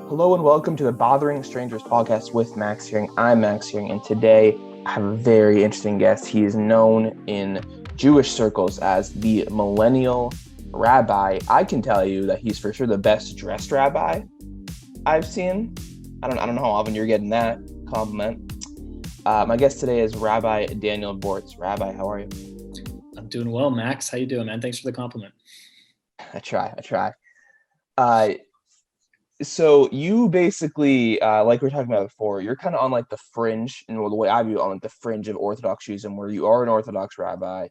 Hello and welcome to the Bothering Strangers podcast with Max Hearing. I'm Max Hearing, and today I have a very interesting guest. He is known in Jewish circles as the Millennial Rabbi. I can tell you that he's for sure the best dressed rabbi I've seen. I don't know how often you're getting that compliment. My guest today is Rabbi Daniel Bortz. Rabbi, how are you? I'm doing well, Max. How you doing, man? Thanks for the compliment. I try. So you basically, like we were talking about before, you're kind of on like the fringe, and the way I view it, on like the fringe of Orthodox Judaism, where you are an Orthodox rabbi.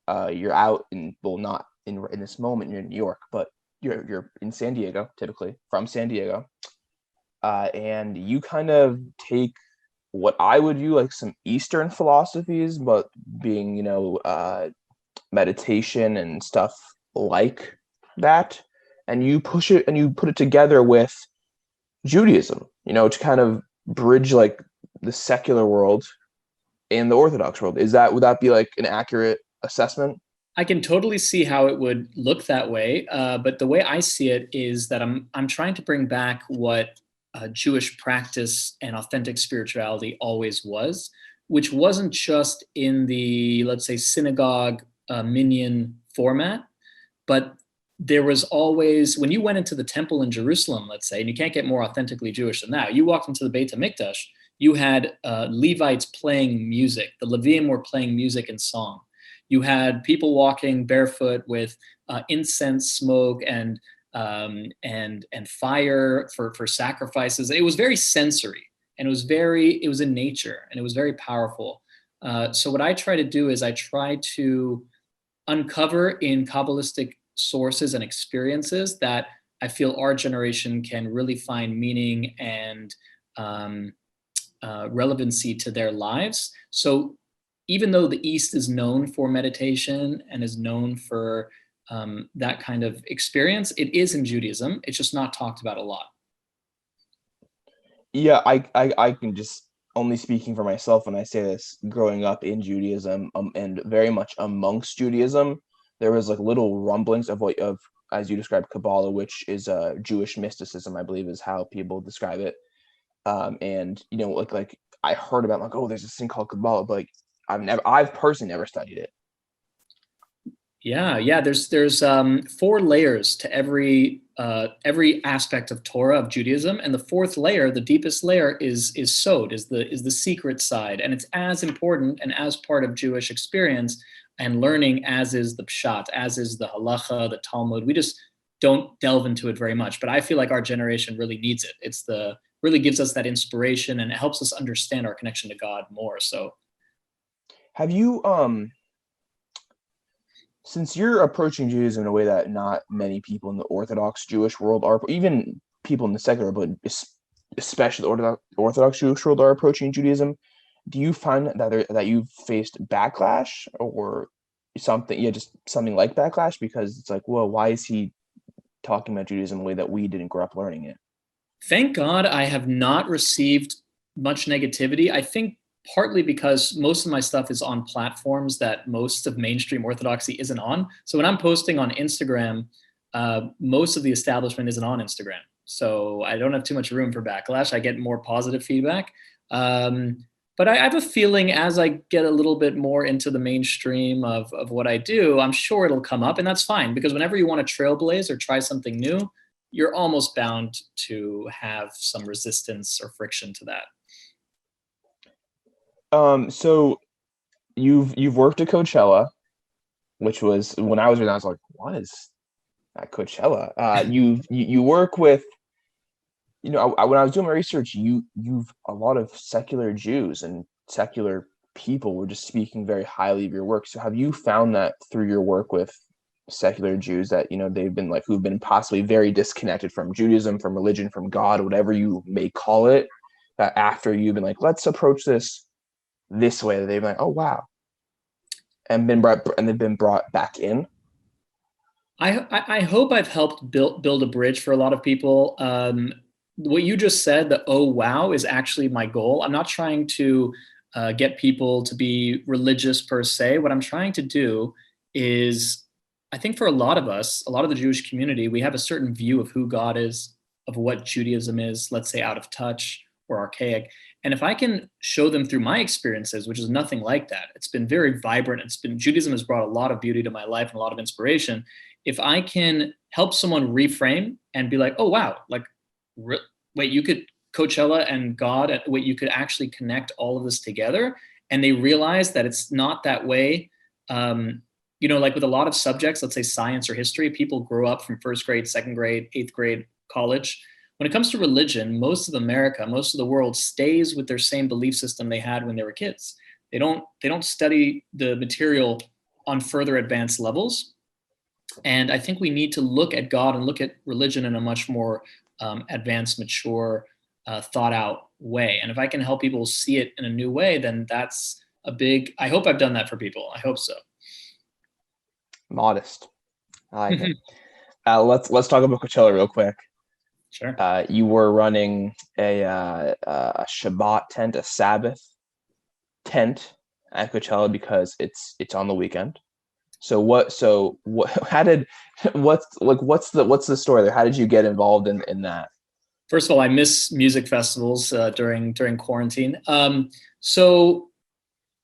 You're out in, well, not in this moment, you're in New York, but you're in San Diego, typically from San Diego, and you kind of take what I would view like some Eastern philosophies, but being meditation and stuff like that, and you push it and you put it together with Judaism, to kind of bridge like the secular world and the Orthodox world. Would that be like an accurate assessment? I can totally see how it would look that way, but the way I see it is that I'm trying to bring back what Jewish practice and authentic spirituality always was, which wasn't just in the, let's say, synagogue minyan format, but there was always, when you went into the temple in Jerusalem, let's say, and you can't get more authentically Jewish than that, you walked into the Beit HaMikdash, you had Levites playing music. The Levim were playing music and song. You had people walking barefoot with incense smoke and fire for sacrifices. It was very sensory, and it was in nature, and it was very powerful. So what I try to do is I try to uncover in Kabbalistic sources and experiences that I feel our generation can really find meaning and relevancy to their lives. So even though the East is known for meditation and is known for that kind of experience, it is in Judaism. It's just not talked about a lot. Yeah, I can just, only speaking for myself when I say this, growing up in Judaism, and very much amongst Judaism, there was like little rumblings of as you described, Kabbalah, which is Jewish mysticism, I believe is how people describe it. And like I heard about, like, oh, there's this thing called Kabbalah, but like I've personally never studied it. Yeah. There's 4 layers to every aspect of Torah, of Judaism, and the 4th layer, the deepest layer, is Sod, is the secret side, and it's as important and as part of Jewish experience and learning as is the Pshat, as is the Halacha, the Talmud. We just don't delve into it very much, but I feel like our generation really needs it. Really gives us that inspiration, and it helps us understand our connection to God more. So, have you since you're approaching Judaism in a way that not many people in the Orthodox Jewish world are, even people in the secular, but especially the Orthodox Jewish world, are approaching Judaism, do you find that you've faced backlash or something? Yeah, just something like backlash, because it's like, well, why is he talking about Judaism in a way that we didn't grow up learning it? thank God I have not received much negativity. I think partly because most of my stuff is on platforms that most of mainstream Orthodoxy isn't on. So when I'm posting on Instagram, most of the establishment isn't on Instagram. So I don't have too much room for backlash. I get more positive feedback. But I have a feeling as I get a little bit more into the mainstream of what I do, I'm sure it'll come up, and that's fine, because whenever you want to trailblaze or try something new, you're almost bound to have some resistance or friction to that. So you've worked at Coachella, which was, when I was reading, I was like, what is at Coachella? You work with, when I was doing my research, you've a lot of secular Jews and secular people were just speaking very highly of your work. So have you found that through your work with secular Jews that they've been like, who've been possibly very disconnected from Judaism, from religion, from God, whatever you may call it, that after you've been like, let's approach this way, that they've been like, oh wow, and they've been brought back in? I hope I've helped build a bridge for a lot of people. What you just said, the oh wow, is actually my goal. I'm not trying to get people to be religious per se. What I'm trying to do is, I think for a lot of us, a lot of the Jewish community, we have a certain view of who God is. of what Judaism is, let's say out of touch or archaic. And if I can show them through my experiences, which is nothing like that, it's been very vibrant. Judaism has brought a lot of beauty to my life and a lot of inspiration. If I can help someone reframe and be like, oh, wow, like, wait, you could Coachella and God, wait, you could actually connect all of this together. And they realize that it's not that way. Like with a lot of subjects, let's say science or history, people grow up from first grade, second grade, eighth grade, college. When it comes to religion, most of America, most of the world stays with their same belief system they had when they were kids. They don't study the material on further advanced levels. And I think we need to look at God and look at religion in a much more advanced, mature, thought out way. And if I can help people see it in a new way, then that's I hope I've done that for people. I hope so. Modest. I like it. Let's talk about Coachella real quick. Sure. You were running a Shabbat tent, a Sabbath tent at Coachella because it's on the weekend. What's the story there? How did you get involved in that? First of all, I miss music festivals during quarantine. So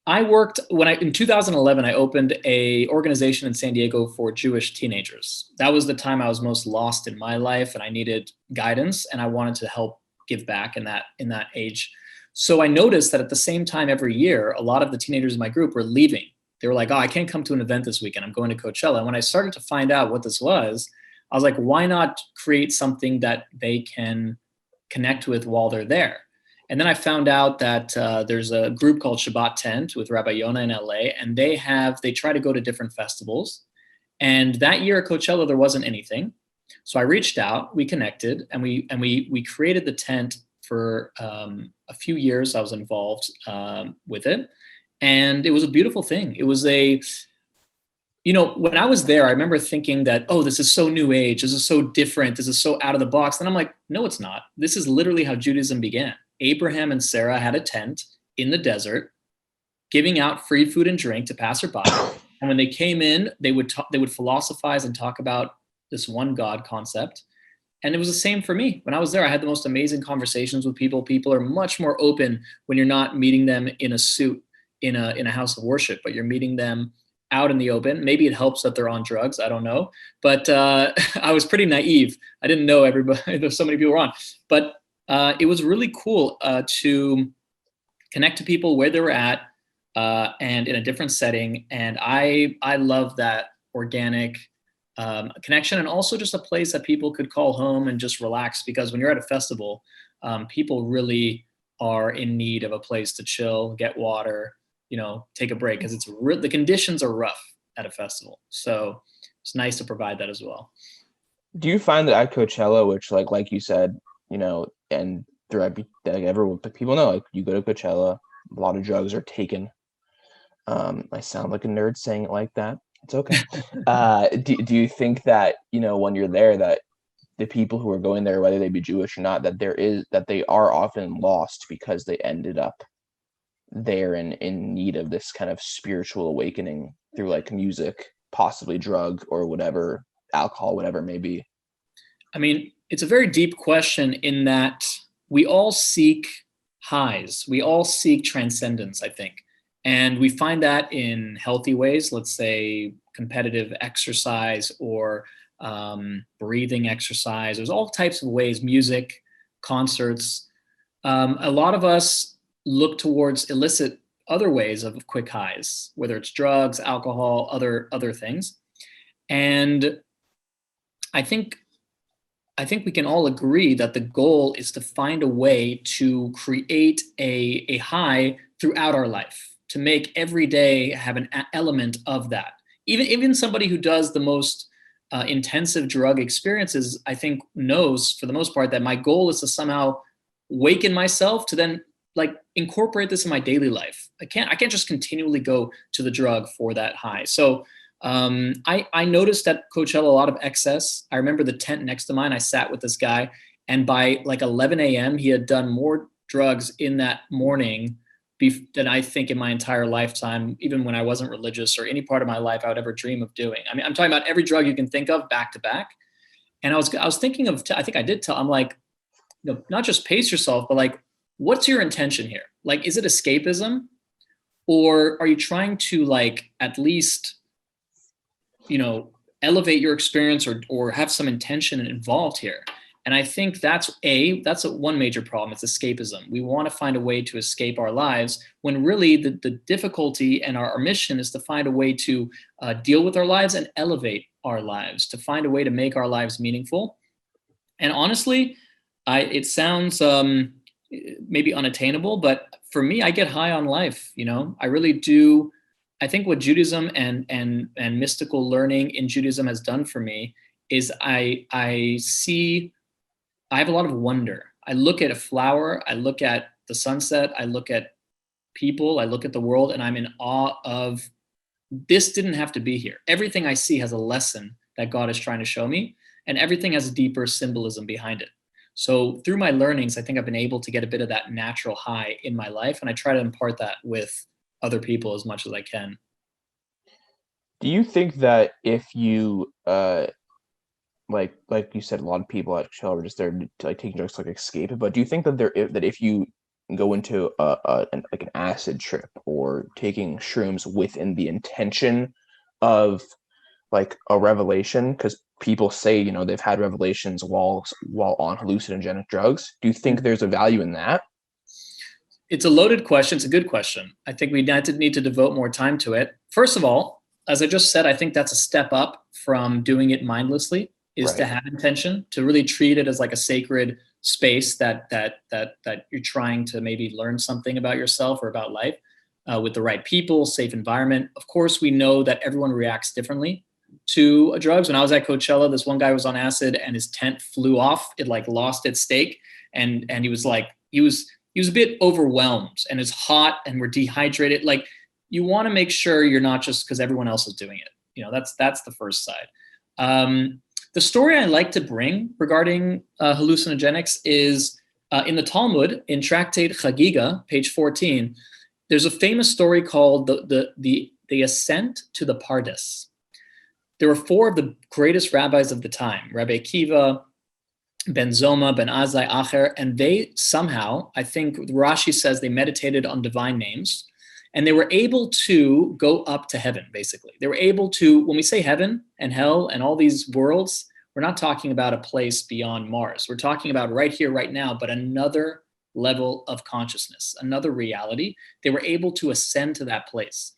I worked in 2011, I opened a organization in San Diego for Jewish teenagers. That was the time I was most lost in my life and I needed guidance and I wanted to help give back in that age. So I noticed that at the same time every year, a lot of the teenagers in my group were leaving. They were like, oh, I can't come to an event this weekend. I'm going to Coachella. And when I started to find out what this was, I was like, why not create something that they can connect with while they're there? And then I found out that there's a group called Shabbat Tent with Rabbi Yonah in LA, and they try to go to different festivals. And that year at Coachella, there wasn't anything. So I reached out, we connected, and we created the tent for a few years. I was involved with it. And it was a beautiful thing. It was when I was there, I remember thinking that, oh, this is so new age. This is so different. This is so out of the box. And I'm like, no, it's not. This is literally how Judaism began. Abraham and Sarah had a tent in the desert, giving out free food and drink to passerby. And when they came in, they would philosophize and talk about this one God concept. And it was the same for me. When I was there, I had the most amazing conversations with people. People are much more open when you're not meeting them in a suit in a house of worship, but you're meeting them out in the open. Maybe it helps that they're on drugs. I don't know. But I was pretty naive. I didn't know everybody. There's so many people were on. But it was really cool to connect to people where they were at and in a different setting. And I love that organic connection, and also just a place that people could call home and just relax, because when you're at a festival, people really are in need of a place to chill, get water, take a break, because the conditions are rough at a festival. So it's nice to provide that as well. Do you find that at Coachella, which like you said, and throughout everyone, people know, like, you go to Coachella, a lot of drugs are taken. I sound like a nerd saying it like that. It's okay. Do you think that, when you're there, that the people who are going there, whether they be Jewish or not, that they are often lost because they ended up there in need of this kind of spiritual awakening through like music, possibly drug or whatever, alcohol, whatever it may be? I mean, it's a very deep question in that we all seek highs. We all seek transcendence, I think. And we find that in healthy ways, let's say competitive exercise or breathing exercise. There's all types of ways, music, concerts. A lot of us look towards illicit other ways of quick highs, whether it's drugs, alcohol, other things. And I think we can all agree that the goal is to find a way to create a high throughout our life, to make every day have an element of that. Even somebody who does the most intensive drug experiences, I think, knows for the most part that my goal is to somehow waken myself to then like incorporate this in my daily life. I can't just continually go to the drug for that high. So I noticed at Coachella a lot of excess. I remember the tent next to mine, I sat with this guy, and by like 11 a.m., he had done more drugs in that morning than I think in my entire lifetime, even when I wasn't religious or any part of my life I would ever dream of doing. I mean, I'm talking about every drug you can think of back to back. And I was thinking of, I think I did tell, I'm like, not just pace yourself, but like, what's your intention here? Like, is it escapism, or are you trying to like at least, elevate your experience, or have some intention involved here? And I think that's one major problem. It's escapism. We want to find a way to escape our lives, when really the difficulty and our mission is to find a way to deal with our lives and elevate our lives, to find a way to make our lives meaningful. And honestly, it sounds maybe unattainable, but for me, I get high on life. I really do. I think what Judaism and mystical learning in Judaism has done for me is I have a lot of wonder. I look at a flower, I look at the sunset, I look at people, I look at the world, and I'm in awe of, this didn't have to be here. Everything I see has a lesson that God is trying to show me, and everything has a deeper symbolism behind it. So through my learnings, I think I've been able to get a bit of that natural high in my life, and I try to impart that with other people as much as I can. Do you think that if you like you said, a lot of people at Coachella are just there to like taking drugs to like escape it, but do you think that if you go into an acid trip or taking shrooms within the intention of like a revelation, because people say they've had revelations while on hallucinogenic drugs, do you think there's a value in that? It's a loaded question. It's a good question. I think we need to devote more time to it. First of all, as I just said, I think that's a step up from doing it mindlessly, is to have intention, to really treat it as like a sacred space that you're trying to maybe learn something about yourself or about life, with the right people, safe environment. Of course, we know that everyone reacts differently to drugs. When I was at Coachella, this one guy was on acid and his tent flew off. It like lost its stake, and he was a bit overwhelmed, and it's hot and we're dehydrated. Like, you want to make sure you're not just because everyone else is doing it. That's the first side. The story I like to bring regarding hallucinogenics is in the Talmud, in Tractate Chagiga, page 14. There's a famous story called the ascent to the Pardes. There were four of the greatest rabbis of the time: Rabbi Akiva, Ben Zoma, Ben Azai, Acher, and they somehow, I think Rashi says, they meditated on divine names, and they were able to go up to heaven, basically. They were able to, when we say heaven and hell and all these worlds, we're not talking about a place beyond Mars. We're talking about right here, right now, but another level of consciousness, another reality. They were able to ascend to that place.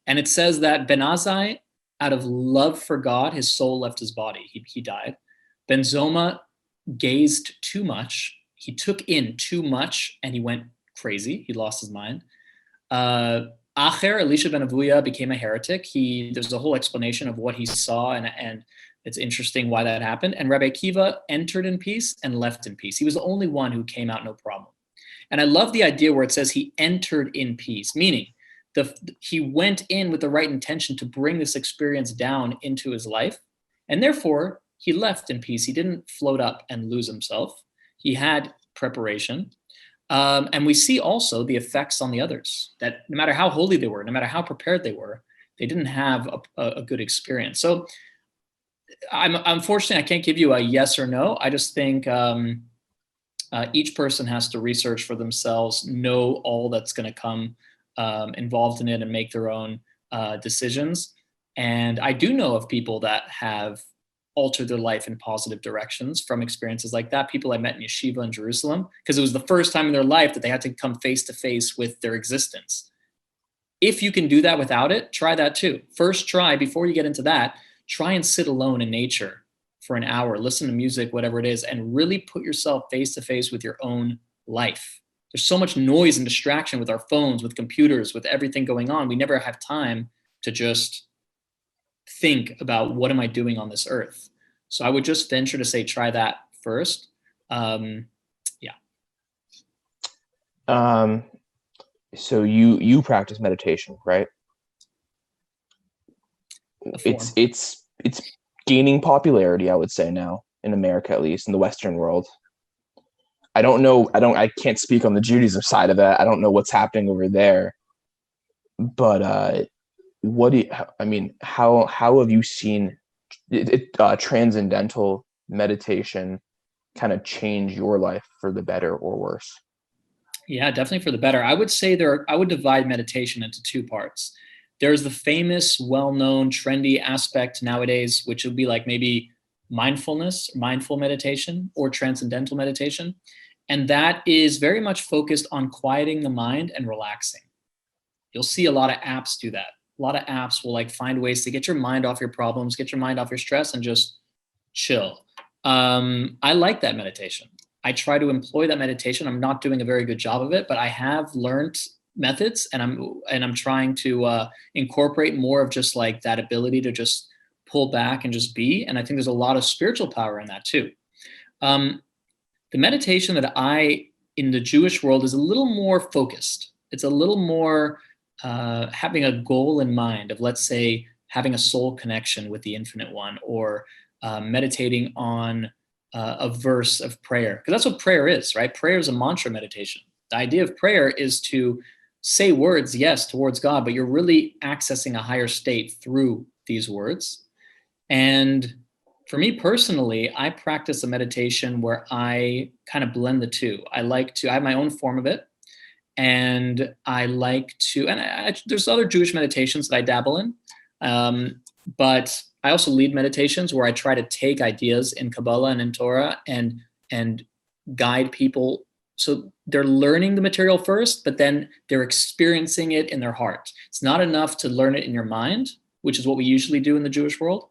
And it says that Ben Azai, out of love for God, his soul left his body. He died. Ben Zoma gazed too much. He took in too much and he went crazy. He lost his mind. Acher, Elisha ben Avuya, became a heretic. There's a whole explanation of what he saw, and it's interesting why that happened. And Rabbi Akiva entered in peace and left in peace. He was the only one who came out no problem. And I love the idea where it says he entered in peace, meaning he went in with the right intention to bring this experience down into his life, and therefore he left in peace. He didn't float up and lose himself. He had preparation. And we see also the effects on the others, that no matter how holy they were, no matter how prepared they were, they didn't have a good experience. So unfortunately, I can't give you a yes or no. I just think each person has to research for themselves, know all that's going to come involved in it, and make their own decisions. And I do know of people that have altered their life in positive directions from experiences like that. People I met in yeshiva in Jerusalem, because it was the first time in their life that they had to come face to face with their existence. If you can do that without it, try that too. First try, before you get into that, try and sit alone in nature for an hour, listen to music, whatever it is, and really put yourself face to face with your own life. There's so much noise and distraction with our phones, with computers, with everything going on. We never have time to just think about, what am I doing on this earth? So I would just venture to say, try that first. So you practice meditation, right? It's gaining popularity, I would say, now in America, at least in the Western world. I can't speak on the Judaism side of that. I don't know what's happening over there, but how have you seen transcendental meditation kind of change your life for the better or worse? Yeah, definitely for the better. I would say I would divide meditation into two parts. There's the famous, well-known, trendy aspect nowadays, which would be like maybe mindfulness, mindful meditation, or transcendental meditation. And that is very much focused on quieting the mind and relaxing. You'll see a lot of apps do that. A lot of apps will like find ways to get your mind off your problems, get your mind off your stress, and just chill. I like that meditation. I try to employ that meditation. I'm not doing a very good job of it, but I have learned methods, and I'm trying to incorporate more of just like that ability to just pull back and just be. And I think there's a lot of spiritual power in that too. Um, the meditation that in the Jewish world is a little more focused. It's a little more having a goal in mind of, let's say, having a soul connection with the Infinite One, or meditating on a verse of prayer. Because that's what prayer is, right? Prayer is a mantra meditation. The idea of prayer is to say words, yes, towards God, but you're really accessing a higher state through these words. And for me personally, I practice a meditation where I kind of blend the two. I have my own form of it. And I like to, and there's other Jewish meditations that I dabble in. But I also lead meditations where I try to take ideas in Kabbalah and in Torah and guide people. So they're learning the material first, but then they're experiencing it in their heart. It's not enough to learn it in your mind, which is what we usually do in the Jewish world.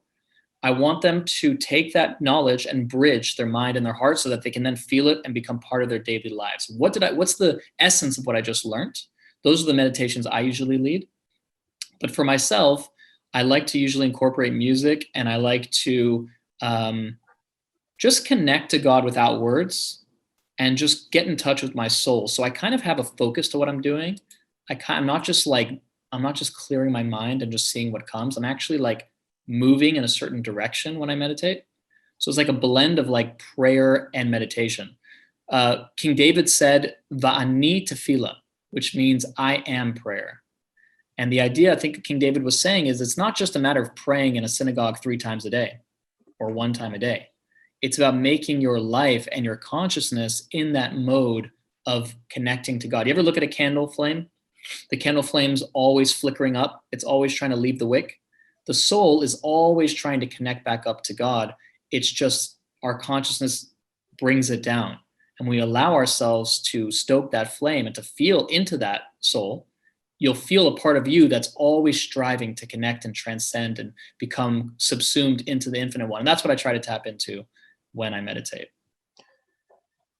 I want them to take that knowledge and bridge their mind and their heart so that they can then feel it and become part of their daily lives. What's the essence of what I just learned? Those are the meditations I usually lead. But for myself, I like to usually incorporate music, and I like to just connect to God without words and just get in touch with my soul. So I kind of have a focus to what I'm doing. I'm not just clearing my mind and just seeing what comes. I'm actually like moving in a certain direction when I meditate. So it's like a blend of like prayer and meditation. King David said, "Va'ani tefillah," which means I am prayer. And the idea I think King David was saying is it's not just a matter of praying in a synagogue 3 times a day or 1 time a day. It's about making your life and your consciousness in that mode of connecting to God. You ever look at a candle flame? The candle flame's always flickering up. It's always trying to leave the wick. The soul is always trying to connect back up to God. It's just our consciousness brings it down. And we allow ourselves to stoke that flame and to feel into that soul. You'll feel a part of you that's always striving to connect and transcend and become subsumed into the Infinite One. And that's what I try to tap into when I meditate.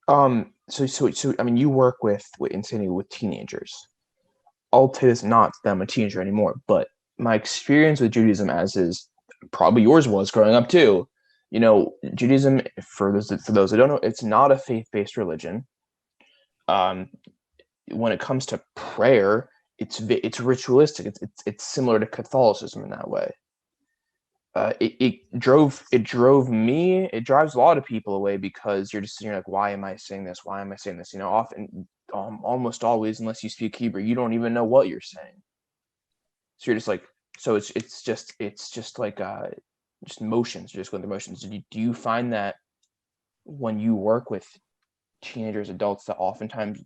So I mean, you work with teenagers. I'll say this, not that I'm a teenager anymore, but my experience with Judaism, as is probably yours was growing up too, Judaism, for those that don't know, it's not a faith-based religion. When it comes to prayer, it's ritualistic. It's similar to Catholicism in that way. It drives a lot of people away, because you're like, why am I saying this? Why am I saying this? Often, almost always, unless you speak Hebrew, you don't even know what you're saying. So you're just like, so it's just like just motions, just going through motions. Do you find that when you work with teenagers, adults, that oftentimes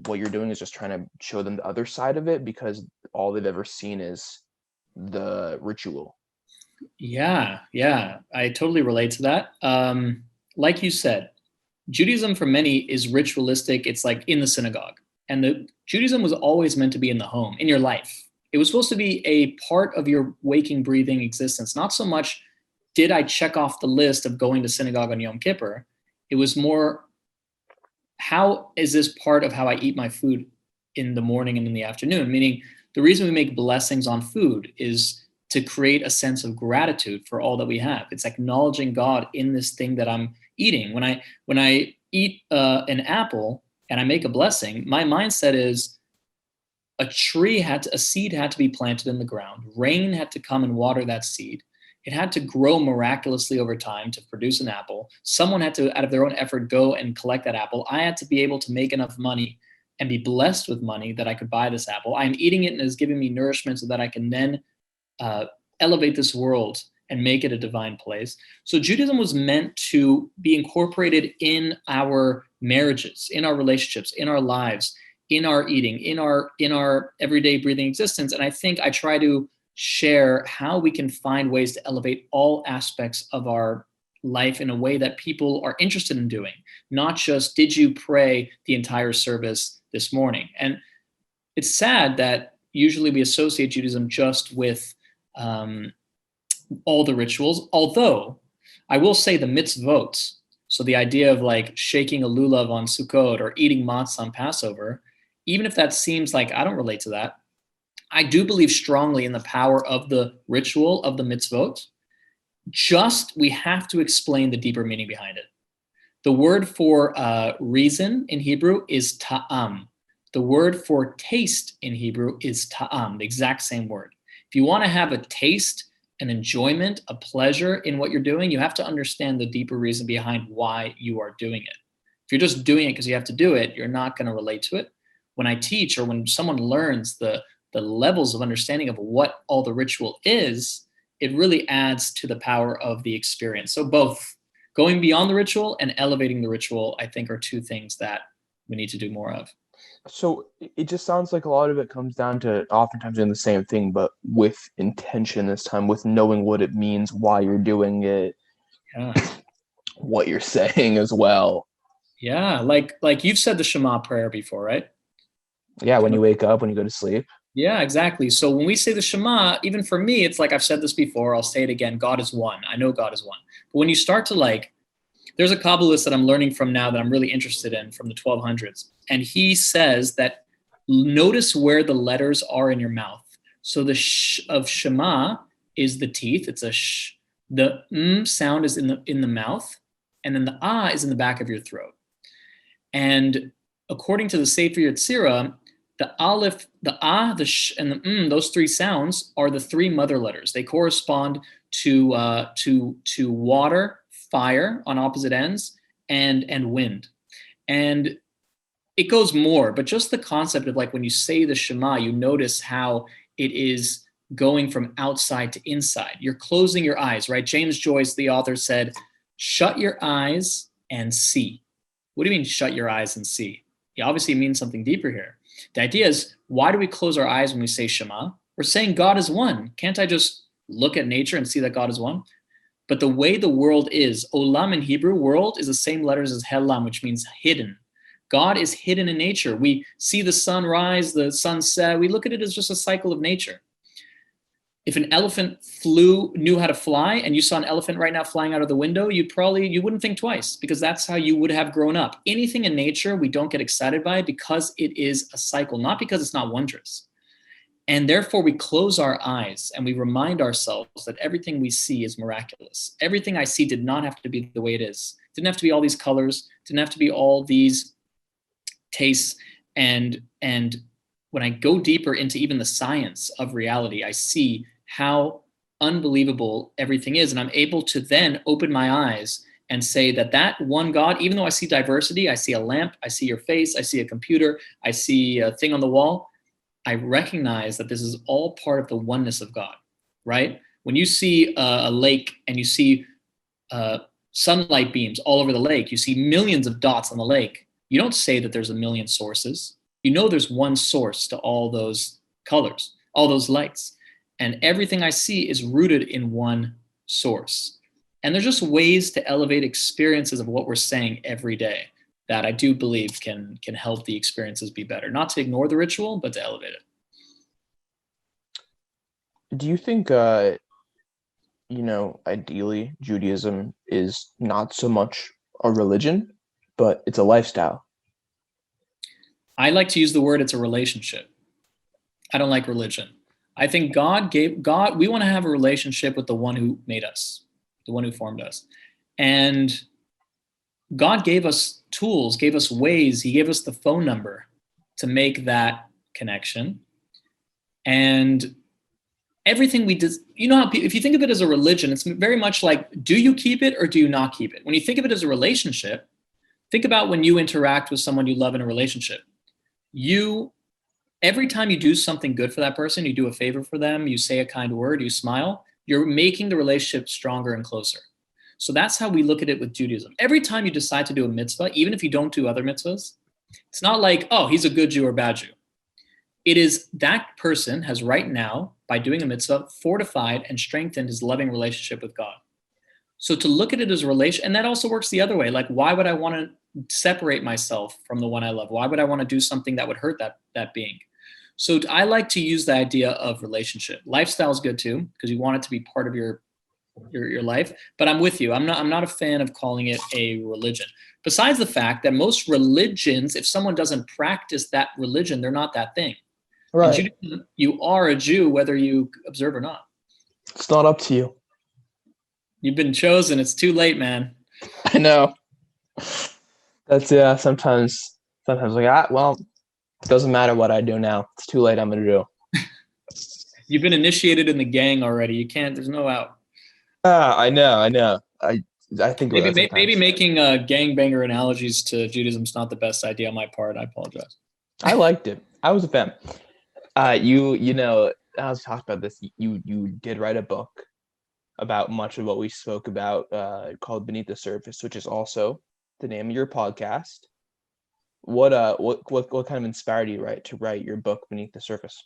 what you're doing is just trying to show them the other side of it, because all they've ever seen is the ritual? Yeah, I totally relate to that. Like you said, Judaism for many is ritualistic. It's like in the synagogue. And Judaism was always meant to be in the home, in your life. It was supposed to be a part of your waking, breathing existence. Not so much, did I check off the list of going to synagogue on Yom Kippur? It was more, how is this part of how I eat my food in the morning and in the afternoon? Meaning, the reason we make blessings on food is to create a sense of gratitude for all that we have. It's acknowledging God in this thing that I'm eating. When I eat an apple and I make a blessing, my mindset is a seed had to be planted in the ground. Rain had to come and water that seed. It had to grow miraculously over time to produce an apple. Someone had to, out of their own effort, go and collect that apple. I had to be able to make enough money and be blessed with money that I could buy this apple. I'm eating it and it's giving me nourishment so that I can then elevate this world and make it a divine place. So Judaism was meant to be incorporated in our marriages, in our relationships, in our lives, in our eating, in our everyday breathing existence. And I think I try to share how we can find ways to elevate all aspects of our life in a way that people are interested in doing, not just, did you pray the entire service this morning? And it's sad that usually we associate Judaism just with all the rituals, although I will say the mitzvot, so the idea of like shaking a lulav on Sukkot or eating matzah on Passover, even if that seems like I don't relate to that, I do believe strongly in the power of the ritual of the mitzvot. Just we have to explain the deeper meaning behind it. The word for reason in Hebrew is ta'am. The word for taste in Hebrew is ta'am, the exact same word. If you want to have a taste, an enjoyment, a pleasure in what you're doing, you have to understand the deeper reason behind why you are doing it. If you're just doing it because you have to do it, you're not going to relate to it. When I teach, or when someone learns the levels of understanding of what all the ritual is, it really adds to the power of the experience. So both going beyond the ritual and elevating the ritual, I think, are two things that we need to do more of. So it just sounds like a lot of it comes down to oftentimes doing the same thing, but with intention this time, with knowing what it means, why you're doing it, Yeah. what you're saying as well. Yeah, like you've said the Shema Prayer before, right? Yeah, when you wake up, when you go to sleep. Yeah, exactly. So when we say the Shema, even for me, it's like I've said this before, I'll say it again, God is one. I know God is one. But when you start to there's a Kabbalist that I'm learning from now that I'm really interested in from the 1200s. And he says that notice where the letters are in your mouth. So the sh of Shema is the teeth. It's a sh. The sound is in the mouth. And then the ah is in the back of your throat. And according to the Sefer Yetzirah, the aleph, the ah, the sh, and the those three sounds are the three mother letters. They correspond to water, fire on opposite ends, and wind. And it goes more, but just the concept of like when you say the Shema, you notice how it is going from outside to inside. You're closing your eyes, right? James Joyce, the author, said, shut your eyes and see. What do you mean shut your eyes and see? It obviously means something deeper here. The idea is, why do we close our eyes when we say Shema? We're saying God is one. Can't I just look at nature and see that God is one? But the way the world is, olam in Hebrew, world, is the same letters as helam, which means hidden. God is hidden in nature. We see the sun rise, the sun set. We look at it as just a cycle of nature. If an elephant knew how to fly, and you saw an elephant right now flying out of the window, you wouldn't think twice, because that's how you would have grown up. Anything in nature, we don't get excited by because it is a cycle, not because it's not wondrous. And therefore we close our eyes and we remind ourselves that everything we see is miraculous. Everything I see did not have to be the way it is. It didn't have to be all these colors, didn't have to be all these tastes. And when I go deeper into even the science of reality, I see how unbelievable everything is. And I'm able to then open my eyes and say that one God, even though I see diversity, I see a lamp, I see your face, I see a computer, I see a thing on the wall, I recognize that this is all part of the oneness of God, right? When you see a lake and you see sunlight beams all over the lake, you see millions of dots on the lake, you don't say that there's a million sources. You know there's one source to all those colors, all those lights. And everything I see is rooted in one source. And there's just ways to elevate experiences of what we're saying every day that I do believe can help the experiences be better. Not to ignore the ritual, but to elevate it. Do you think, ideally Judaism is not so much a religion, but it's a lifestyle? I like to use the word, it's a relationship. I don't like religion. I think we want to have a relationship with the one who made us, the one who formed us. And God gave us tools, gave us ways. He gave us the phone number to make that connection. And everything we did, if you think of it as a religion, it's very much like, do you keep it or do you not keep it? When you think of it as a relationship, think about when you interact with someone you love in a relationship. Every time you do something good for that person, you do a favor for them, you say a kind word, you smile, You're making the relationship stronger and closer. So that's how we look at it with Judaism. Every time you decide to do a mitzvah, even if you don't do other mitzvahs, it's not like, oh, he's a good Jew or bad Jew. It is that person has right now, by doing a mitzvah, fortified and strengthened his loving relationship with God. So to look at it as a relation, and that also works the other way. Like, why would I want to separate myself from the one I love? Why would I want to do something that would hurt that being? So I like to use the idea of relationship. Lifestyle is good too, because you want it to be part of your life. But I'm with you. I'm not a fan of calling it a religion. Besides the fact that most religions, if someone doesn't practice that religion, they're not that thing. Right. You are a Jew, whether you observe or not. It's not up to you. You've been chosen. It's too late, man. I know. That's sometimes like, well, it doesn't matter what I do now. It's too late. I'm gonna do. You've been initiated in the gang already. You can't. There's no out. I know. I think maybe making gangbanger analogies to Judaism is not the best idea on my part. I apologize. I liked it. I was a fan. You know, I was talking about this. You did write a book about much of what we spoke about, called Beneath the Surface, which is also the name of your podcast. What kind of inspired you to write your book Beneath the Surface?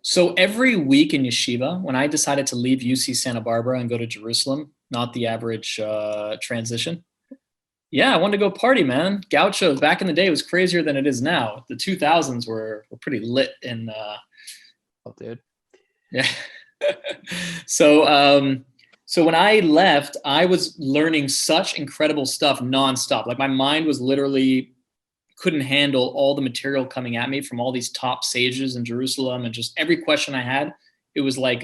So every week in yeshiva, when I decided to leave UC Santa Barbara and go to Jerusalem, not the average transition. Yeah, I wanted to go party, man. Gaucho back in the day was crazier than it is now. The 2000s were pretty lit in. Oh, dude. Yeah. So when I left, I was learning such incredible stuff nonstop. Like my mind was literally couldn't handle all the material coming at me from all these top sages in Jerusalem, and just every question I had, it was like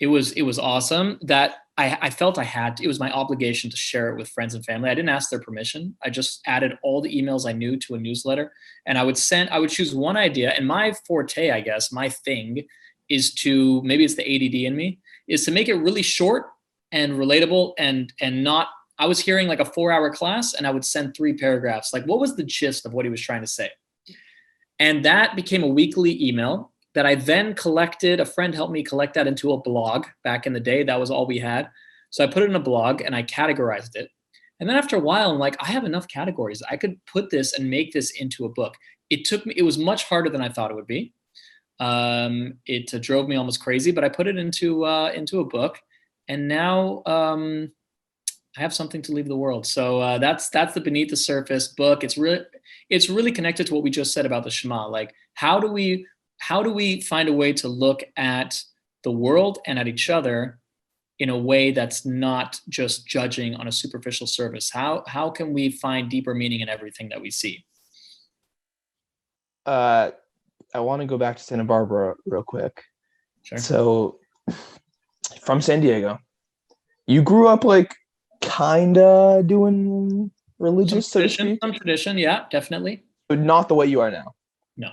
it was awesome that I felt it was my obligation to share it with friends and family. I didn't ask their permission. I just added all the emails I knew to a newsletter, and I would choose one idea. And my forte, I guess, my thing is to, maybe it's the ADD in me, is to make it really short and relatable and not, I was hearing like a 4-hour class and I would send 3 paragraphs. Like, what was the gist of what he was trying to say? And that became a weekly email that I then collected. A friend helped me collect that into a blog back in the day. That was all we had. So I put it in a blog and I categorized it. And then after a while, I'm like, I have enough categories. I could put this and make this into a book. It was much harder than I thought it would be. It drove me almost crazy, but I put it into a book, and now I have something to leave the world. So that's the Beneath the Surface book. It's really connected to what we just said about the Shema. Like, how do we find a way to look at the world and at each other in a way that's not just judging on a superficial surface? How can we find deeper meaning in everything that we see? I want to go back to Santa Barbara real quick. Sure. So, from San Diego, you grew up like kinda doing religious, so to speak? Some tradition, yeah, definitely. But not the way you are now. No.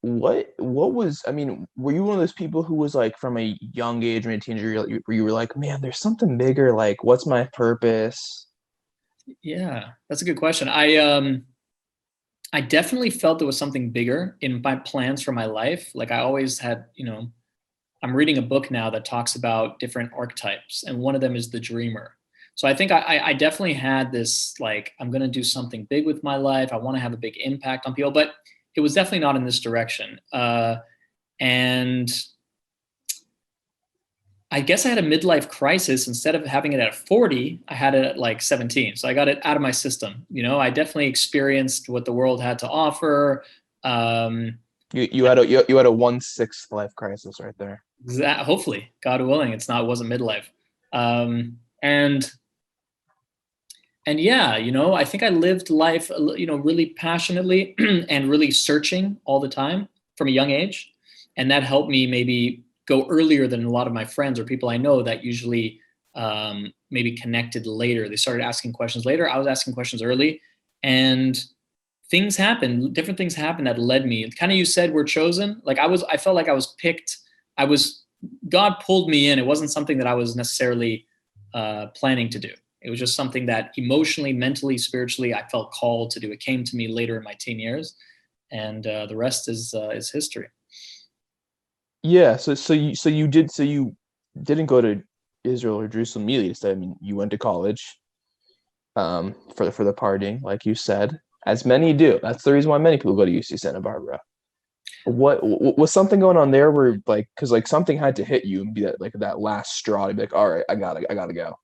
What was, I mean, were you one of those people who was like, from a young age, when a teenager, where you were like, man, there's something bigger, like, what's my purpose? Yeah, that's a good question. I definitely felt there was something bigger in my plans for my life. Like, I always had, I'm reading a book now that talks about different archetypes, and one of them is the dreamer. So I think I definitely had this, like, I'm going to do something big with my life. I want to have a big impact on people, but it was definitely not in this direction. And I guess I had a midlife crisis. Instead of having it at 40, I had it at like 17. So I got it out of my system. I definitely experienced what the world had to offer. You had a 1/6 life crisis right there. Hopefully, God willing, it wasn't midlife. And yeah, I think I lived life, really passionately and really searching all the time from a young age. And that helped me maybe go earlier than a lot of my friends or people I know that usually maybe connected later. They started asking questions later. I was asking questions early, and different things happened that led me. Kind of, you said we're chosen. Like, I felt like I was picked. God pulled me in. It wasn't something that I was necessarily planning to do. It was just something that emotionally, mentally, spiritually, I felt called to do. It came to me later in my teen years, and the rest is history. Yeah, so you didn't go to Israel or Jerusalem immediately. Instead, I mean, you went to college for the partying, like you said, as many do. That's the reason why many people go to UC Santa Barbara. What was something going on there where like because like something had to hit you and be that like that last straw to be like, all right, I gotta go.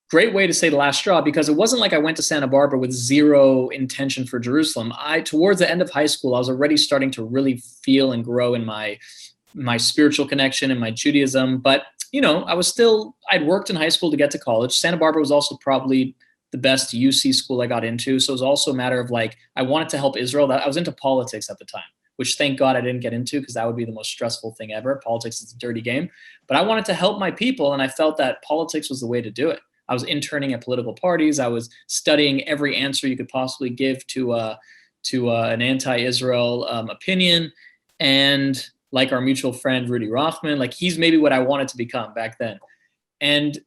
Great way to say the last straw, because it wasn't like I went to Santa Barbara with zero intention for Jerusalem. I towards the end of high school, I was already starting to really feel and grow in my spiritual connection and my Judaism. But I'd worked in high school to get to college. Santa Barbara was also probably the best UC school I got into. So it was also a matter of like, I wanted to help Israel. I was into politics at the time, which thank God I didn't get into, because that would be the most stressful thing ever. Politics is a dirty game. But I wanted to help my people, and I felt that politics was the way to do it. I was interning at political parties. I was studying every answer you could possibly give to an anti-Israel opinion. And like our mutual friend Rudy Rothman, like he's maybe what I wanted to become back then. And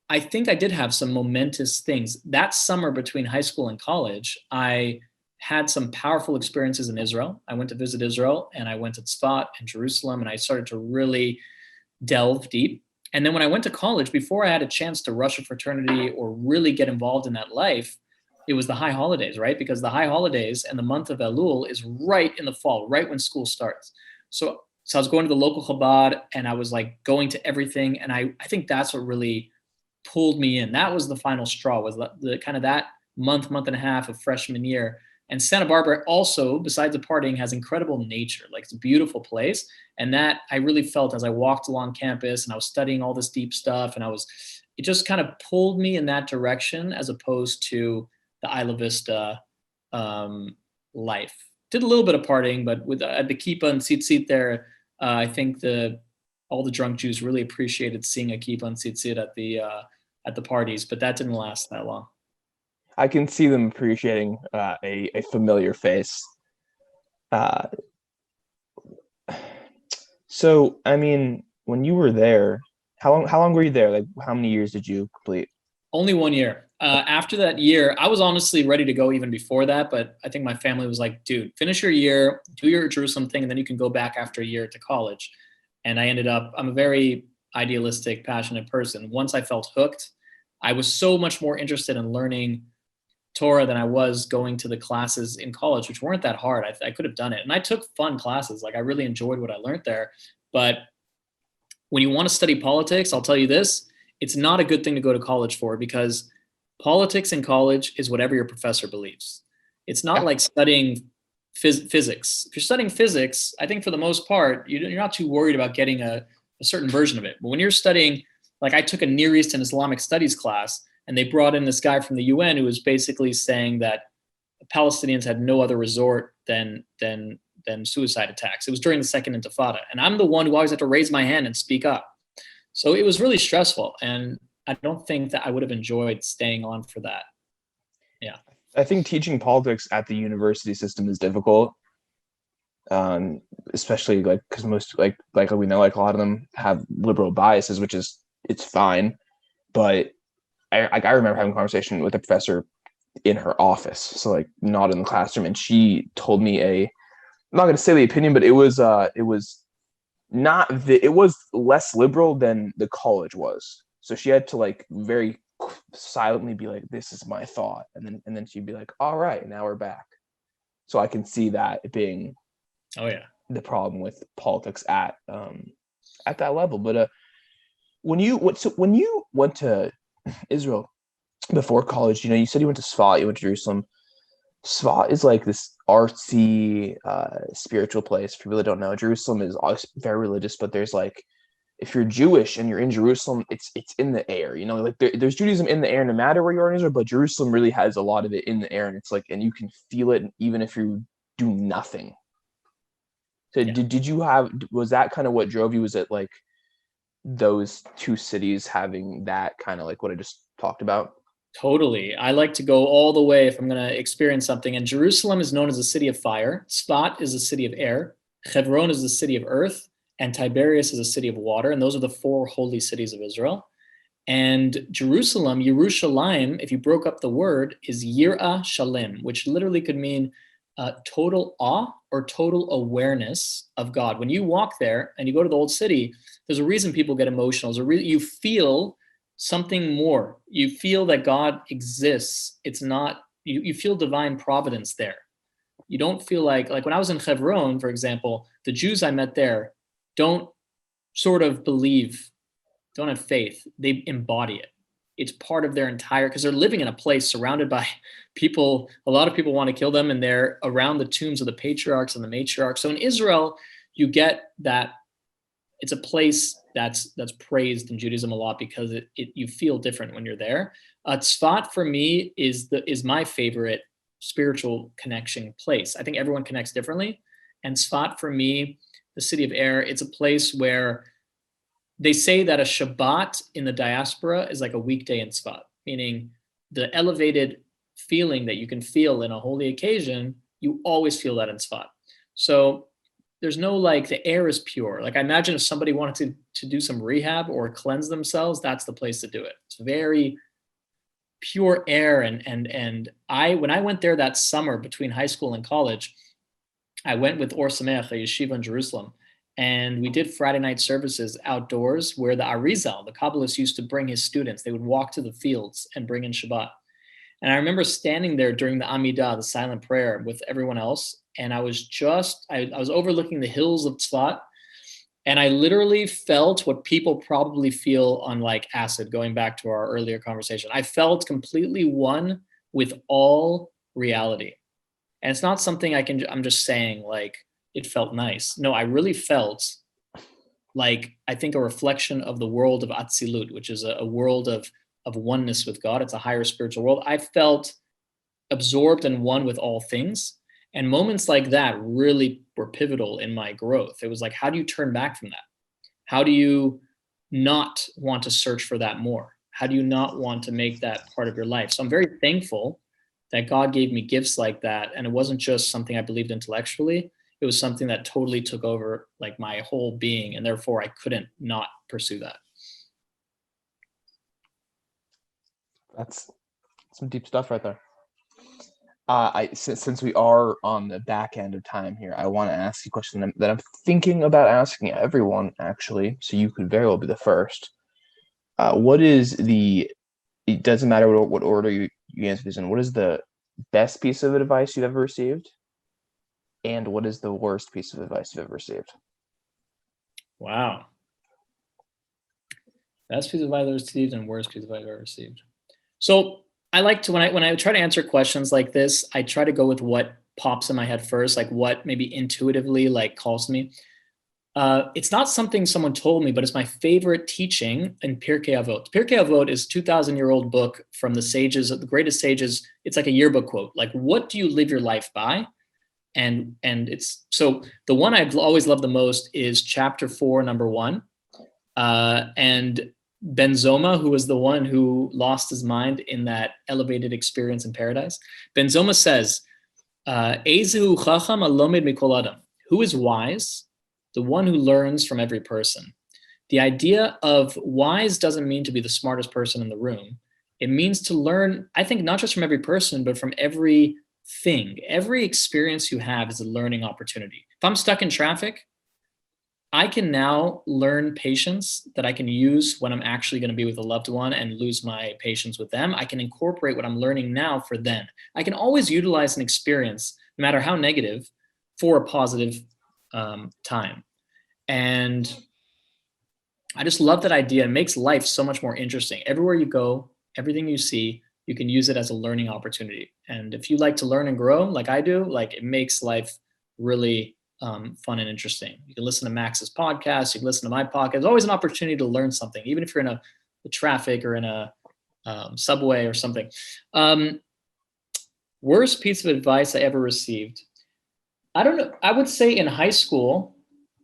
I think I did have some momentous things. That summer between high school and college, I had some powerful experiences in Israel. I went to visit Israel, and I went to Tzfat and Jerusalem, and I started to really delve deep. And then when I went to college, before I had a chance to rush a fraternity or really get involved in that life, it was the high holidays, right? Because the high holidays and the month of Elul is right in the fall, right when school starts. So I was going to the local Chabad, and I was like going to everything. And I think that's what really pulled me in. That was the final straw, was the kind of that month and a half of freshman year. And Santa Barbara also, besides the partying, has incredible nature. Like it's a beautiful place. And that I really felt as I walked along campus and I was studying all this deep stuff, and it just kind of pulled me in that direction as opposed to the Isla Vista life. Did a little bit of partying, but at the Kippah and Tzitzit there, I think all the drunk Jews really appreciated seeing a Kippah and Tzitzit at the parties, but that didn't last that long. I can see them appreciating a familiar face. Uh, so I mean, when you were there, how long were you there? Like, how many years did you complete? Only 1 year. After that year, I was honestly ready to go even before that, but I think my family was like, dude, finish your year, do your Jerusalem thing, and then you can go back after a year to college. And I'm a very idealistic, passionate person. Once I felt hooked, I was so much more interested in learning Torah than I was going to the classes in college, which weren't that hard. I could have done it. And I took fun classes. Like I really enjoyed what I learned there. But when you want to study politics, I'll tell you this, it's not a good thing to go to college for, because politics in college is whatever your professor believes. It's not Yeah. like studying physics. If you're studying physics, I think for the most part, you're not too worried about getting a certain version of it. But when you're studying, like I took a Near East and Islamic studies class, and they brought in this guy from the UN who was basically saying that Palestinians had no other resort than suicide attacks. It was during the Second Intifada. And I'm the one who always had to raise my hand and speak up. So it was really stressful. And I don't think that I would have enjoyed staying on for that. Yeah. I think teaching politics at the university system is difficult, especially like because most like we know like a lot of them have liberal biases, which is it's fine. But I remember having a conversation with a professor in her office, so like not in the classroom, and she told me I'm not going to say the opinion, but it was it was less liberal than the college was. So she had to like very silently be like, "This is my thought," and then she'd be like, "All right, now we're back." So I can see that being, oh yeah, the problem with politics at that level. But when you went to Israel before college, you said you went to Sfat, you went to Jerusalem. Sfat is like this artsy, spiritual place. For people that don't know, Jerusalem is very religious, but there's like, if you're Jewish and you're in Jerusalem, it's in the air. Like there's Judaism in the air, no matter where you are in Israel. But Jerusalem really has a lot of it in the air, and it's like, and you can feel it even if you do nothing. So yeah. was that kind of what drove you? Was it like those two cities having that kind of like what I just talked about? Totally. I like to go all the way if I'm going to experience something. And Jerusalem is known as the city of fire. Sfat is the city of air. Hebron is the city of earth. And Tiberias is a city of water. And those are the four holy cities of Israel. And Jerusalem, Yerushalayim, if you broke up the word, is Yirah Shalim, which literally could mean total awe or total awareness of God. When you walk there and you go to the old city, there's a reason people get emotional. You feel something more. You feel that God exists. It's not, you feel divine providence there. You don't feel like when I was in Hebron, for example, the Jews I met there don't sort of believe, don't have faith. They embody it. It's part of their entire, because they're living in a place surrounded by people. A lot of people want to kill them, and they're around the tombs of the patriarchs and the matriarchs. So in Israel, you get that it's a place that's praised in Judaism a lot because you feel different when you're there. Tzfat for me is my favorite spiritual connection place. I think everyone connects differently, and Tzfat for me, the city of air, it's a place where they say that a Shabbat in the diaspora is like a weekday in Tzfat, meaning the elevated feeling that you can feel in a holy occasion, you always feel that in Tzfat. So there's no the air is pure. I imagine if somebody wanted to do some rehab or cleanse themselves, that's the place to do it. It's very pure air. And when I went there that summer between high school and college, I went with Or Sameach, a yeshiva in Jerusalem. And we did Friday night services outdoors where the Arizal, the Kabbalist, used to bring his students. They would walk to the fields and bring in Shabbat. And I remember standing there during the Amidah, the silent prayer, with everyone else. And I was I was overlooking the hills of Tzfat. And I literally felt what people probably feel on acid, going back to our earlier conversation. I felt completely one with all reality. And it's not something I'm just saying it felt nice. No, I really felt I think a reflection of the world of Atzilut, which is a world of oneness with God. It's a higher spiritual world. I felt absorbed and one with all things. And moments like that really were pivotal in my growth. It was how do you turn back from that? How do you not want to search for that more? How do you not want to make that part of your life? So I'm very thankful that God gave me gifts like that. And it wasn't just something I believed intellectually. It was something that totally took over my whole being. And therefore I couldn't not pursue that. That's some deep stuff right there. Since we are on the back end of time here, I want to ask you a question that I'm thinking about asking everyone, actually. So you could very well be the first. It doesn't matter what order you answer this in. What is the best piece of advice you've ever received? And what is the worst piece of advice you've ever received? Wow. Best piece of advice I've ever received and worst piece of advice I've ever received. So I like to, when I try to answer questions like this, I try to go with what pops in my head first, what maybe intuitively calls to me. It's not something someone told me, but it's my favorite teaching in Pirkei Avot. Pirkei Avot is a 2,000-year-old book from the sages, the greatest sages. It's like a yearbook quote. What do you live your life by? And it's, so the one I've always loved the most is chapter 4, number 1. And Ben Zoma, who was the one who lost his mind in that elevated experience in paradise. Ben Zoma says, Ezehu chacham alomed mikol adam. Who is wise? The one who learns from every person. The idea of wise doesn't mean to be the smartest person in the room. It means to learn, I think, not just from every person, but from every thing. Every experience you have is a learning opportunity. If I'm stuck in traffic, I can now learn patience that I can use when I'm actually going to be with a loved one and lose my patience with them. I can incorporate what I'm learning now for then. I can always utilize an experience, no matter how negative, for a positive time. And I just love that idea. It makes life so much more interesting. Everywhere you go, everything you see, you can use it as a learning opportunity. And if you like to learn and grow like I do, it makes life really fun and interesting. You can listen to Max's podcast. You can listen to my podcast. There's always an opportunity to learn something, even if you're in a traffic or in a subway or something. Worst piece of advice I ever received. I don't know. I would say in high school,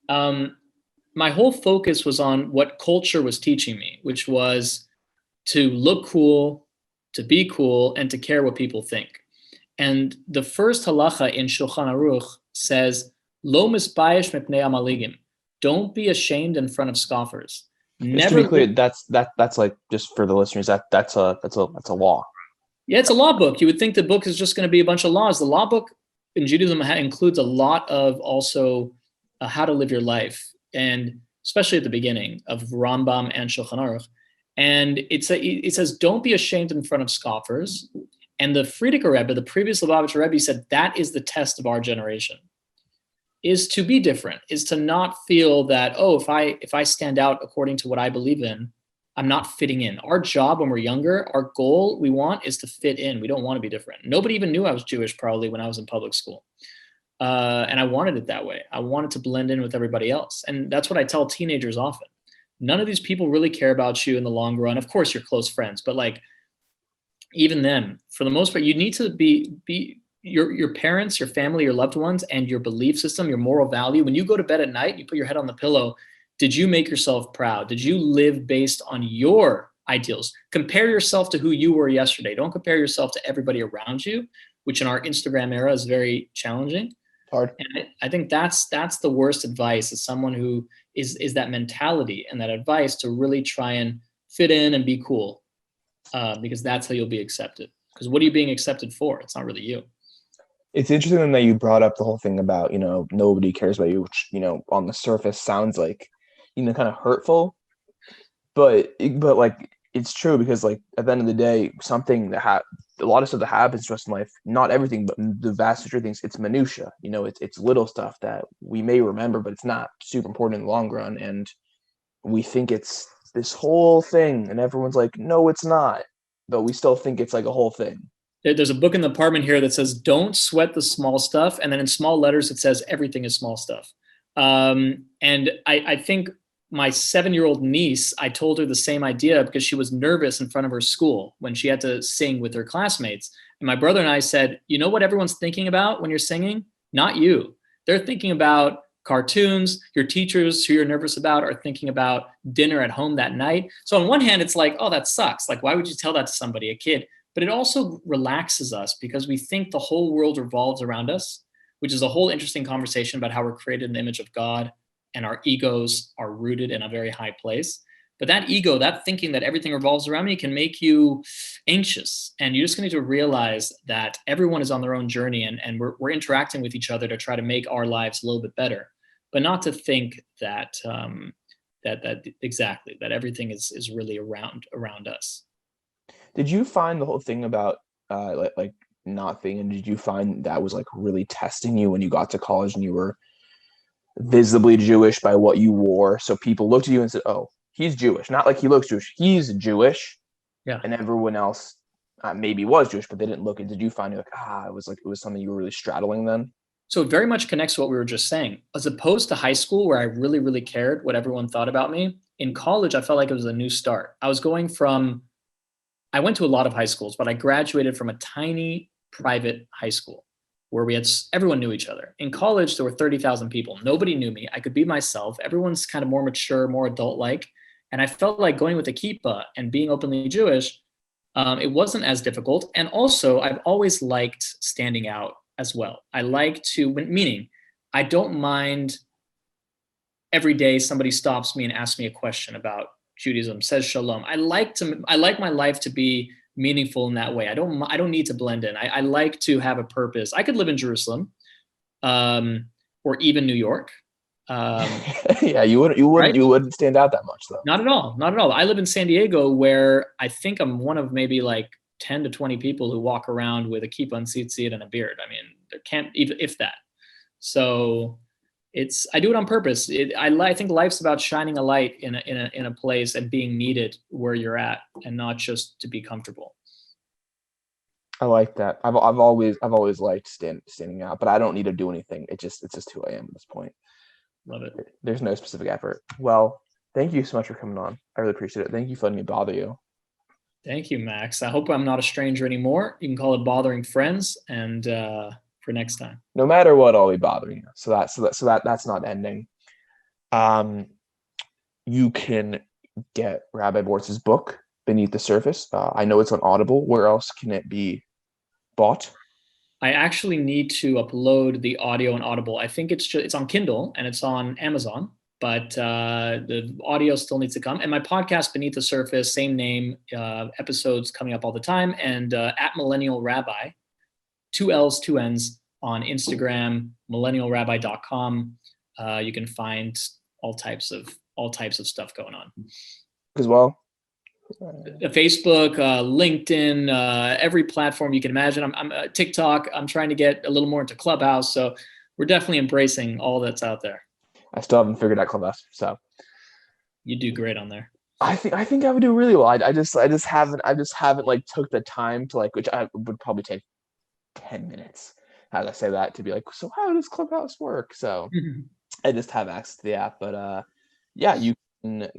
my whole focus was on what culture was teaching me, which was to look cool, to be cool, and to care what people think. And the first halacha in Shulchan Aruch says, Lo misbayesh mipnei amaligim. Don't be ashamed in front of scoffers. Just to be clear, that's just for the listeners, that's a law. Yeah, it's a law book. You would think the book is just going to be a bunch of laws. The law book in Judaism includes a lot of also how to live your life, and especially at the beginning of Rambam and Shulchan Aruch. And it says, don't be ashamed in front of scoffers. And the Frierdiker Rebbe, the previous Lubavitcher Rebbe, said that is the test of our generation, is to be different, is to not feel that, oh, if I stand out according to what I believe in, I'm not fitting in. Our job when we're younger, our goal we want is to fit in. We don't want to be different. Nobody even knew I was Jewish probably when I was in public school. And I wanted it that way. I wanted to blend in with everybody else. And that's what I tell teenagers often. None of these people really care about you in the long run. Of course, you're close friends, but like even then, for the most part, you need to be your parents, your family, your loved ones, and your belief system, your moral value. When you go to bed at night, you put your head on the pillow. Did you make yourself proud? Did you live based on your ideals? Compare yourself to who you were yesterday. Don't compare yourself to everybody around you, which in our Instagram era is very challenging. Hard. And I think that's the worst advice, is someone who is that mentality and that advice to really try and fit in and be cool, because that's how you'll be accepted. Because what are you being accepted for? It's not really you. It's interesting that you brought up the whole thing about, nobody cares about you, which, on the surface sounds like, kind of hurtful, but like, it's true, because like at the end of the day, something that a lot of stuff that happens to us in life, not everything, but the vast majority of things, it's minutia, it's little stuff that we may remember, but it's not super important in the long run. And we think it's this whole thing, and everyone's like, no, it's not, but we still think it's like a whole thing. There's a book in the apartment here that says, don't sweat the small stuff. And then in small letters, it says everything is small stuff. And I think my 7-year-old niece, I told her the same idea because she was nervous in front of her school when she had to sing with her classmates. And my brother and I said, you know what everyone's thinking about when you're singing? Not you. They're thinking about cartoons. Your teachers who you're nervous about are thinking about dinner at home that night. So on one hand, it's like, oh, that sucks. Like, why would you tell that to somebody, a kid? But it also relaxes us because we think the whole world revolves around us, which is a whole interesting conversation about how we're created in the image of God and our egos are rooted in a very high place. But that ego, that thinking that everything revolves around me, can make you anxious. And you just need to realize that everyone is on their own journey, and we're interacting with each other to try to make our lives a little bit better, but not to think that exactly that everything is really around us. Did you find the whole thing about like not thinking, did you find that was like really testing you when you got to college and you were visibly Jewish by what you wore? So people looked at you and said, oh, he's Jewish. Not like he looks Jewish, he's Jewish. Yeah. And everyone else maybe was Jewish, but they didn't look. And did you find it was something you were really straddling then? So it very much connects to what we were just saying. As opposed to high school, where I really, really cared what everyone thought about me, in college, I felt like it was a new start. I went to a lot of high schools, but I graduated from a tiny private high school where everyone knew each other. In college, there were 30,000 people. Nobody knew me. I could be myself. Everyone's kind of more mature, more adult-like. And I felt like going with a kippah and being openly Jewish, it wasn't as difficult. And also, I've always liked standing out as well. Meaning, I don't mind every day somebody stops me and asks me a question about Judaism, says shalom. I like my life to be meaningful in that way. I don't need to blend in. I like to have a purpose. I could live in Jerusalem, or even New York. Yeah, you wouldn't stand out that much though. Not at all. I live in San Diego, where I think I'm one of maybe like 10 to 20 people who walk around with a kippah and tzitzit and a beard. I mean, there can't, if that. So I do it on purpose. I think life's about shining a light in a place and being needed where you're at, and not just to be comfortable. I like that. I've always liked standing out, but I don't need to do anything. It's just who I am at this point. Love it. There's no specific effort. Well, thank you so much for coming on. I really appreciate it. Thank you for letting me bother you. Thank you, Max. I hope I'm not a stranger anymore. You can call it bothering friends, and for next time. No matter what, I'll be bothering you. So that's not ending. You can get Rabbi Bortz's book, Beneath the Surface. I know it's on Audible. Where else can it be bought? I actually need to upload the audio on Audible. I think it's on Kindle and it's on Amazon, but the audio still needs to come. And my podcast, Beneath the Surface, same name, episodes coming up all the time. And at Millennial Rabbi, 2 L's, 2 N's on Instagram, millennialrabbi.com. You can find all types of stuff going on as well. Facebook, LinkedIn, every platform you can imagine. I'm TikTok. I'm trying to get a little more into Clubhouse. So we're definitely embracing all that's out there. I still haven't figured out Clubhouse, so you do great on there. I think I would do really well. I just haven't like took the time to like, which I would probably take 10 minutes as I say that, to be like, so how does Clubhouse work? So I just have access to the app, but yeah, you can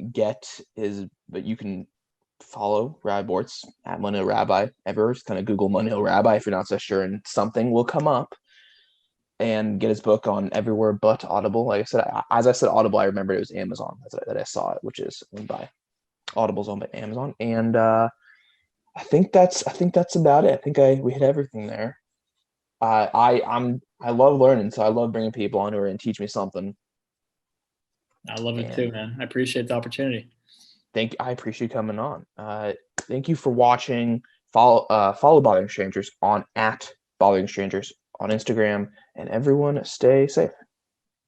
follow Rabbi Bortz at Millennial Rabbi ever. Just kind of Google Millennial Rabbi if you're not so sure, and something will come up. And get his book on everywhere but Audible. Like I said, as I said Audible, I remember it was Amazon that I saw it, which is owned by Audible's owned by Amazon. And I think that's about it. I think we hit everything there. I love learning, so I love bringing people on who are and teach me something. I love it too, man. I appreciate the opportunity. I appreciate you coming on. Thank you for watching. Follow Bothering Strangers on @Bothering Strangers on Instagram, and everyone stay safe.